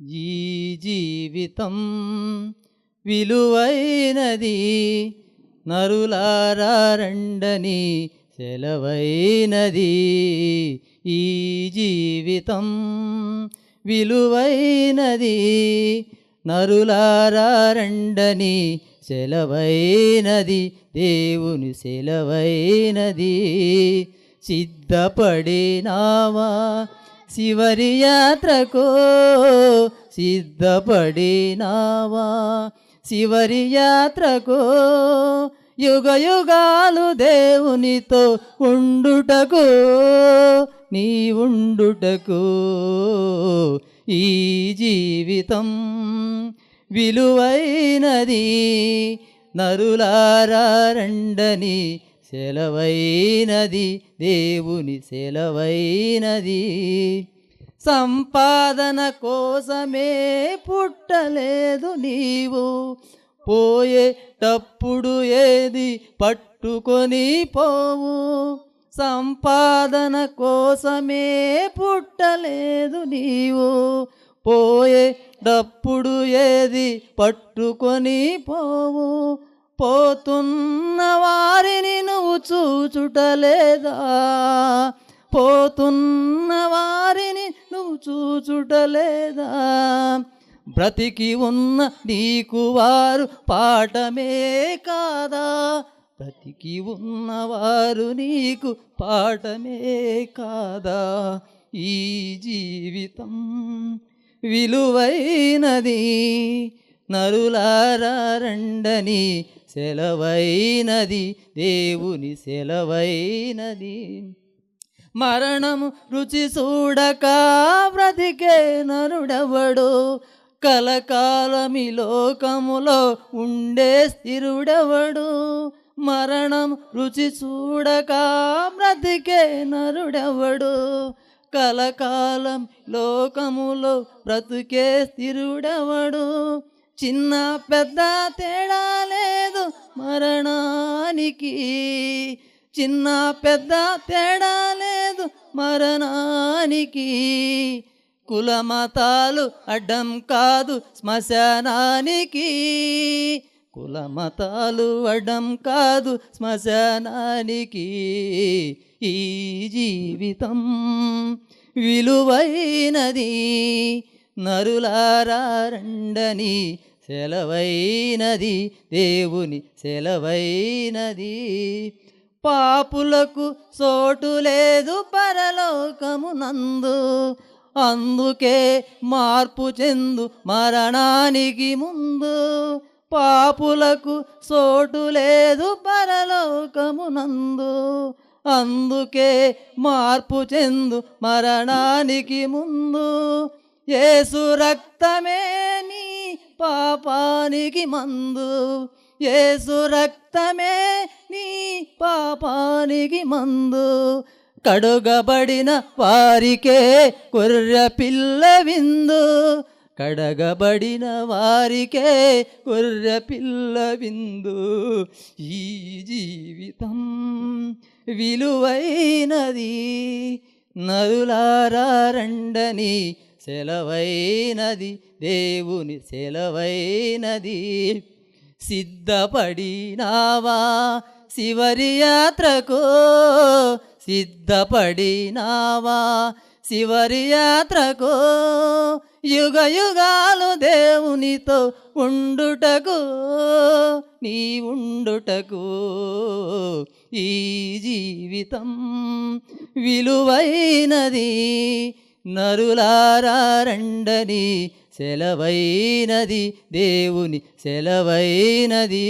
ఈ జీవితం విలువైనది, నరులారా రండని సెలవైనది. ఈ జీవితం విలువైనది, నరులారా రండని సెలవైనది, దేవుని సెలవైనది. సిద్ధపడినావా చివరి యాత్రకు, సిద్ధపడినావా చివరి యాత్రకు, యుగ యుగాలు దేవునితో ఉండుటకు, నీ ఉండుటకు. ఈ జీవితం విలువైనది, నరులారా రండని సెలవైనది, దేవుని సెలవైనది. సంపాదన కోసమే పుట్టలేదు నీవు, పోయేటప్పుడు ఏది పట్టుకొని పోవు. సంపాదన కోసమే పుట్టలేదు నీవు, పోయేటప్పుడు ఏది పట్టుకొని పోవు. పోతున్న వారిని నువ్వు చూచుటలేదా, పోతున్న వారిని నువ్వు చూచుటలేదా. బ్రతికి ఉన్న నీకు వారు పాఠమే కాదా, బ్రతికి ఉన్నవారు నీకు పాఠమే కాదా. ఈ జీవితం విలువైనది, నరులారా రండని సెలవైనది, దేవుని సెలవైనది. మరణము రుచి చూడక బ్రతికే నరుడెవడు, కలకాలమి లోకములో ఉండే స్థిరుడెవడు. మరణం రుచి చూడక బ్రతికే నరుడెవడు, కలకాలం లోకములో బ్రతుకే స్థిరుడెవడు. చిన్న పెద్ద తేడా లేదు మరణానికి, చిన్న పెద్ద తేడా లేదు మరణానికి. కులమతాలు అడ్డం కాదు శ్మశానానికి, కులమతాలు అడ్డం కాదు శ్మశానానికి. ఈ జీవితం విలువైనది, నరులారా రండని సెలవైనది, దేవుని సెలవైనది. పాపులకు చోటు లేదు పరలోకమునందు, అందుకే మార్పు చెందు మరణానికి ముందు. పాపులకు చోటు లేదు పరలోకమునందు, అందుకే మార్పు చెందు మరణానికి ముందు. యేసు రక్తమే నీ పాపానికి మందు, యేసు రక్తమే నీ పాపానికి మందు. కడుగబడిన వారికే గొర్రె పిల్ల విందు, కడగబడిన వారికే గొర్రె పిల్ల విందు. ఈ జీవితం విలువైనది, నరులారా రండని సెలవైనది, దేవుని సెలవైనది. సిద్ధపడినావా చివరి యాత్రకు, సిద్ధపడినావా చివరి యాత్రకు, యుగ యుగాలు దేవునితో ఉండుటకు, నీ ఉండుటకు. ఈ జీవితం విలువైనది, నరులారా రండని సెలవైనది, దేవుని సెలవైనది.